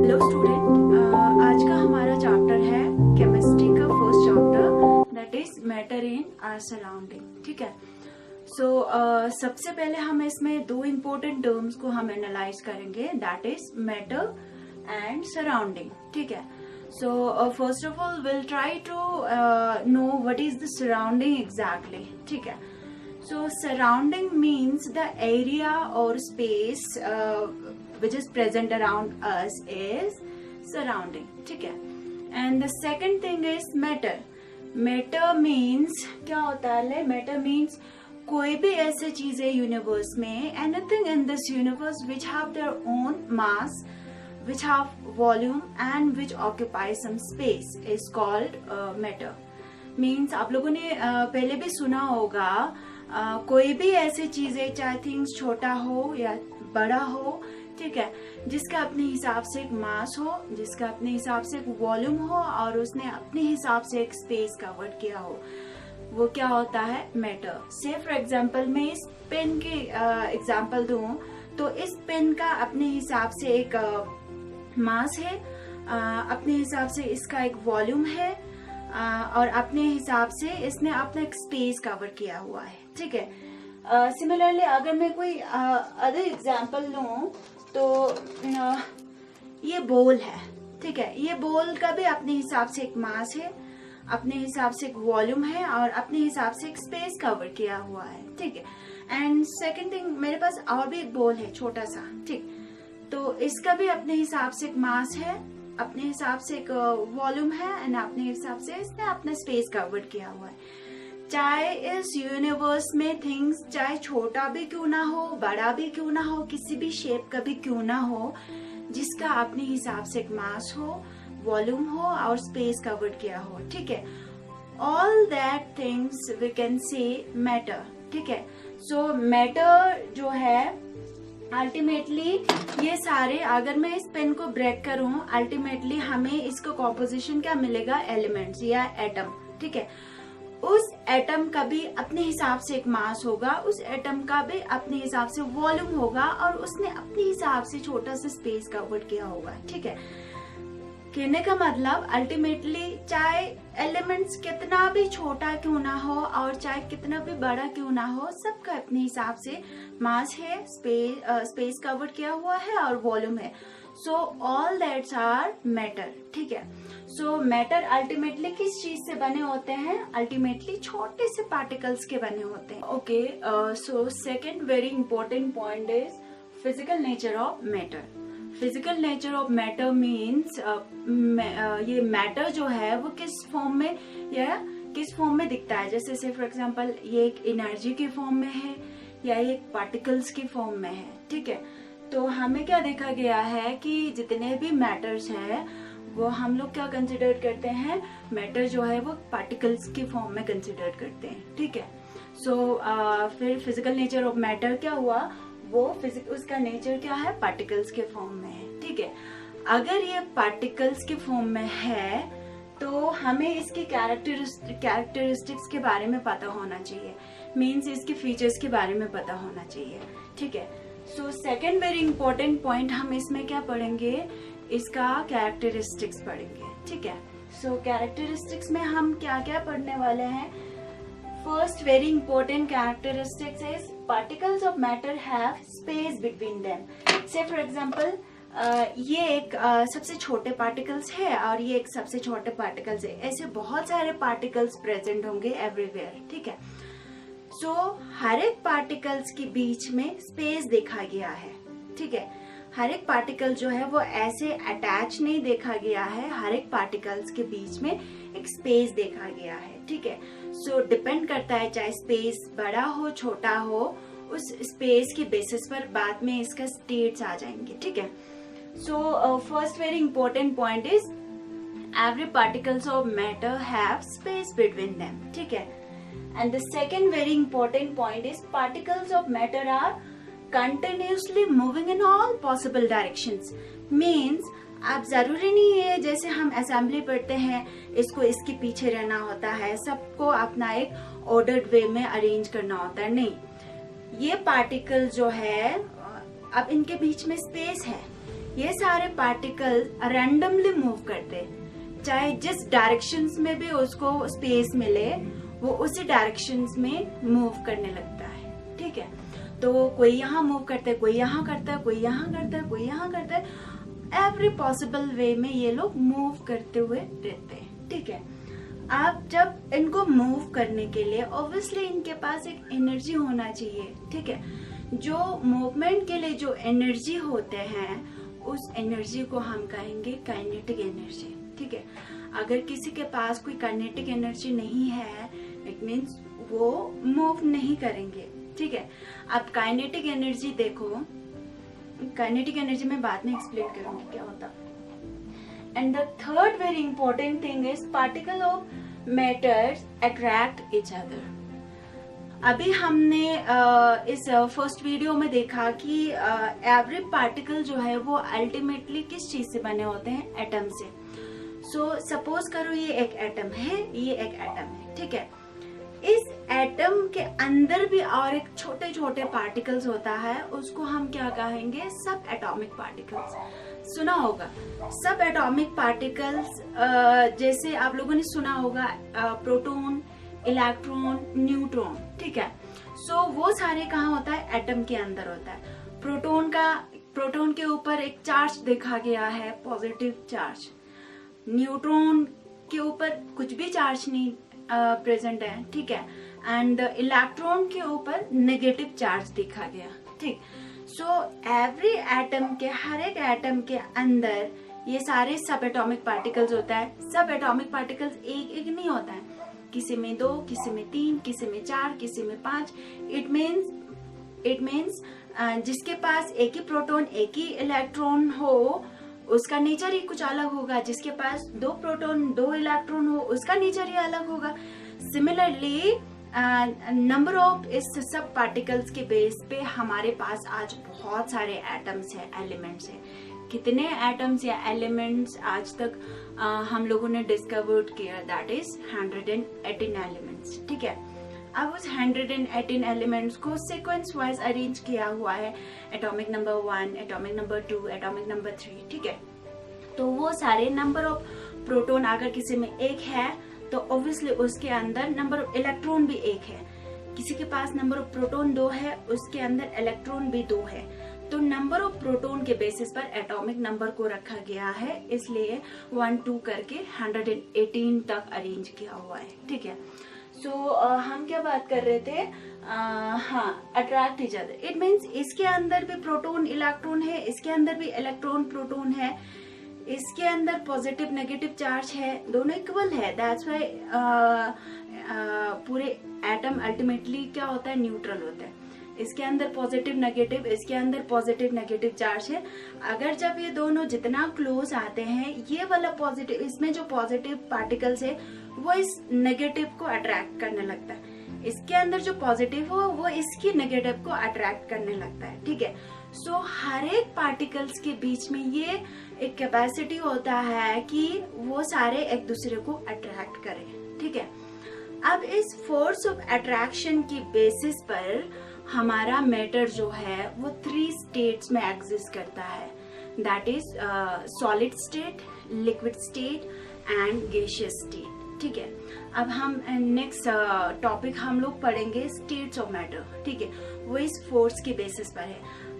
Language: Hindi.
हेलो स्टूडेंट, आज का हमारा चैप्टर है केमिस्ट्री का first chapter, that is matter in our surrounding. ठीक है। सबसे पहले हम इसमें दो इम्पोर्टेंट टर्म्स को हम एनालाइज करेंगे, that is matter and surrounding. ठीक है। First of all will try to know what is the surrounding exactly. ठीक है। So surrounding means the area or space which is present around us is surrounding. ठीक है। And the second thing is matter. Matter means क्या होता है? Matter means कोई भी ऐसे चीज है यूनिवर्स में, anything in this universe which have their own mass, which have volume and which occupy some space is called matter. Means आप लोगों ने पहले भी सुना होगा, कोई भी ऐसी चीज है, चाहे थिंग्स छोटा हो या बड़ा हो, ठीक है, जिसका अपने हिसाब से एक मास हो, जिसका अपने हिसाब से एक वॉल्यूम हो और उसने अपने हिसाब से एक स्पेस कवर किया हो, वो क्या होता है? मैटर। से फॉर एग्जांपल मैं इस पेन की एग्जांपल दूं तो इस पेन का अपने हिसाब से एक मास है, अपने हिसाब से इसका एक वॉल्यूम है और अपने हिसाब से इसने अपना एक स्पेस कवर किया हुआ है। ठीक है। सिमिलरली अगर मैं कोई अदर एग्जांपल लूं तो ये बॉल है। ठीक है। ये बॉल का भी अपने हिसाब से एक मास है, अपने हिसाब से एक वॉल्यूम है और अपने हिसाब से एक स्पेस कवर किया हुआ है। ठीक है। एंड सेकंड थिंग, मेरे पास और भी एक बॉल है छोटा सा, ठीक, तो इसका भी अपने हिसाब से एक मास है, अपने हिसाब से एक वॉल्यूम है एंड अपने हिसाब से इसने अपना स्पेस कवर किया हुआ है। चाहे इस यूनिवर्स में थिंग्स चाहे छोटा भी क्यों ना हो, बड़ा भी क्यों ना हो, किसी भी शेप का भी क्यों ना हो, जिसका अपने हिसाब से एक मास हो, वॉल्यूम हो और स्पेस कवर किया हो। ठीक है। All that things we can say matter. ठीक है। सो मैटर जो है अल्टीमेटली ये सारे, अगर मैं इस पेन को ब्रेक करूं, अल्टीमेटली हमें इसका कॉम्पोजिशन क्या मिलेगा? एलिमेंट्स या एटम। ठीक है। उस एटम का भी अपने हिसाब से एक मास होगा, उस एटम का भी अपने हिसाब से वॉल्यूम होगा और उसने अपने हिसाब से छोटा सा स्पेस कवर किया होगा। ठीक है। कहने का मतलब अल्टीमेटली चाहे एलिमेंट्स कितना भी छोटा क्यों ना हो और चाहे कितना भी बड़ा क्यों ना हो, सबका अपने हिसाब से मास है, स्पेस कवर किया हुआ है और वॉल्यूम है। So all that's are matter. ठीक है। सो मैटर अल्टीमेटली किस चीज से बने होते हैं? अल्टीमेटली छोटे से पार्टिकल्स के बने होते हैं। Okay. So second very important point is physical nature of matter. Physical nature of matter means ये मैटर जो है वो किस फॉर्म में या किस फॉर्म में दिखता है। जैसे फॉर एग्जांपल ये एक एनर्जी के फॉर्म में है या ये एक पार्टिकल्स के फॉर्म में है। ठीक है। तो हमें क्या देखा गया है कि जितने भी मैटर्स हैं वो हम लोग क्या कंसिडर करते हैं? मैटर जो है वो पार्टिकल्स के फॉर्म में कंसिडर करते हैं। ठीक है। फिर फिजिकल नेचर ऑफ मैटर क्या हुआ? वो उसका नेचर क्या है? पार्टिकल्स के फॉर्म में है। ठीक है। अगर ये पार्टिकल्स के फॉर्म में है तो हमें इसकी कैरेक्टरिस्टिक्स के बारे में पता होना चाहिए, मीन्स इसके फीचर्स के बारे में पता होना चाहिए। ठीक है। So second very important point हम इसमें क्या पढ़ेंगे? इसका कैरेक्टरिस्टिक्स पढ़ेंगे। ठीक है। सो कैरेक्टरिस्टिक्स में हम क्या क्या पढ़ने वाले हैं? First very important characteristics is particles of matter have space between them. Say for example, ये एक सबसे छोटे पार्टिकल्स है और ये एक सबसे छोटे पार्टिकल्स है। ऐसे बहुत सारे पार्टिकल्स प्रेजेंट होंगे एवरीवेयर। ठीक है। सो हर एक पार्टिकल्स के बीच में स्पेस देखा गया है। ठीक है। हर एक पार्टिकल जो है वो ऐसे अटैच नहीं देखा गया है, हर एक पार्टिकल्स के बीच में एक स्पेस देखा गया है। ठीक है। सो डिपेंड करता है, चाहे स्पेस बड़ा हो छोटा हो, उस स्पेस के बेसिस पर बाद में इसका स्टेट्स आ जाएंगे। ठीक है। So first very important point is every particles of matter have space between them. ठीक है। And the second very important point is particles of matter are continuously moving in all possible directions. Means आप जरूरी नहीं है जैसे हम असेंबली पढ़ते हैं इसको इसके पीछे रहना होता है, सबको अपना एक ऑर्डर्ड वे में अरेंज करना होता है। नहीं, ये पार्टिकल जो है अब इनके बीच में स्पेस है, ये सारे पार्टिकल्स रैंडमली मूव करते हैं, चाहे जिस डायरेक्शंस में भी उसको स्पेस मिले वो उसी डायरेक्शंस में मूव करने लगता है, ठीक है। तो कोई यहाँ मूव करता है, कोई यहाँ करता है, कोई यहाँ करता है, कोई यहाँ करता है, एवरी पॉसिबल वे में ये लोग मूव करते हुए रहते हैं, ठीक है। आप जब इनको मूव करने के लिए ऑब्वियसली इनके पास एक एनर्जी होना चाहिए, ठीक है। जो मूवमेंट के लिए जो एनर्जी होते हैं उस एनर्जी को हम कहेंगे काइनेटिक एनर्जी, ठीक है। अगर किसी के पास कोई काइनेटिक एनर्जी नहीं है, इट मीन्स वो मूव नहीं करेंगे, ठीक है। अब काइनेटिक एनर्जी देखो, काइनेटिक एनर्जी में बाद में एक्सप्लेन करूंगी क्या होता। And the third very important thing is particle of matters attract each other. अभी हमने इस फर्स्ट वीडियो में देखा कि एवरी पार्टिकल जो है वो अल्टीमेटली किस चीज से बने होते हैं, एटम से। सो सपोज करो ये एक एटम है, ये एक एटम है, ठीक है। इस एटम के अंदर भी और एक छोटे छोटे पार्टिकल्स होता है, उसको हम क्या कहेंगे, सब एटॉमिक पार्टिकल्स। सुना होगा सब एटॉमिक पार्टिकल्स, जैसे आप लोगों ने सुना होगा प्रोटॉन, इलेक्ट्रॉन, न्यूट्रॉन, ठीक है। सो वो सारे कहाँ होता है, एटम के अंदर होता है। प्रोटॉन के ऊपर एक चार्ज देखा गया है, पॉजिटिव चार्ज। न्यूट्रॉन के ऊपर कुछ भी चार्ज नहीं प्रेजेंट है, ठीक है। एंड इलेक्ट्रॉन के ऊपर नेगेटिव चार्ज देखा गया, ठीक। सो एवरी एटम के, हर एक एटम के अंदर ये सारे सब एटॉमिक पार्टिकल्स होता है। सब एटॉमिक पार्टिकल्स एक एक नहीं होता है, किसी में 2, किसी में 3, किसी में 4, किसी में 5। इट मीन्स जिसके पास एक ही प्रोटॉन, एक ही इलेक्ट्रॉन हो, उसका नेचर ही कुछ अलग होगा। जिसके पास 2 प्रोटॉन, 2 इलेक्ट्रॉन हो, उसका नेचर ही अलग होगा। सिमिलरली नंबर ऑफ इस सब पार्टिकल्स के बेस पे हमारे पास आज बहुत सारे एटम्स हैं, एलिमेंट्स हैं। कितने एटम्स या एलिमेंट्स आज तक हम लोगों ने डिस्कवर्ड किया, दैट इज 118 एलिमेंट्स, ठीक है। अब उस 118 एलिमेंट्स को सीक्वेंस वाइज अरेंज किया हुआ है, atomic number 1, atomic number 2, atomic number 3, ठीक है। तो वो सारे नंबर ऑफ प्रोटॉन अगर किसी में 1 है तो ऑब्वियसली उसके अंदर नंबर ऑफ इलेक्ट्रॉन भी 1 है। किसी के पास नंबर ऑफ प्रोटॉन 2 है, उसके अंदर इलेक्ट्रॉन भी 2 है। तो नंबर ऑफ प्रोटॉन के बेसिस पर एटॉमिक नंबर को रखा गया है, इसलिए 1, 2 करके 118 तक अरेंज किया हुआ है, ठीक है। सो हम क्या बात कर रहे थे, हाँ, attract each other. It means इसके अंदर भी प्रोटॉन इलेक्ट्रॉन है, इसके अंदर भी इलेक्ट्रॉन प्रोटॉन है, इसके अंदर पॉजिटिव नेगेटिव चार्ज है, दोनों इक्वल है। दैट्स व्हाई पूरे एटम अल्टीमेटली क्या होता है, न्यूट्रल होता है। इसके अंदर पॉजिटिव नेगेटिव, इसके अंदर पॉजिटिव नेगेटिव चार्ज है। अगर जब ये दोनों जितना क्लोज आते हैं, ये वाला पॉजिटिव, इसमें जो पॉजिटिव पार्टिकल्स है वो इस नेगेटिव को अट्रैक्ट करने लगता है। इसके अंदर जो पॉजिटिव हो वो इसकी नेगेटिव को अट्रैक्ट करने लगता है, ठीक है। सो हर एक पार्टिकल्स के बीच में ये एक कैपेसिटी होता है कि वो सारे एक दूसरे को अट्रैक्ट करें, ठीक है। अब इस फोर्स ऑफ अट्रैक्शन की बेसिस पर हमारा मैटर जो है वो 3 स्टेट्स में एग्जिस्ट करता है, that is solid state, liquid state and gaseous state, ठीक है। अब हम नेक्स्ट टॉपिक हम लोग पढ़ेंगे स्टेट्स ऑफ मैटर, ठीक है। वो इस फोर्स के बेसिस पर है।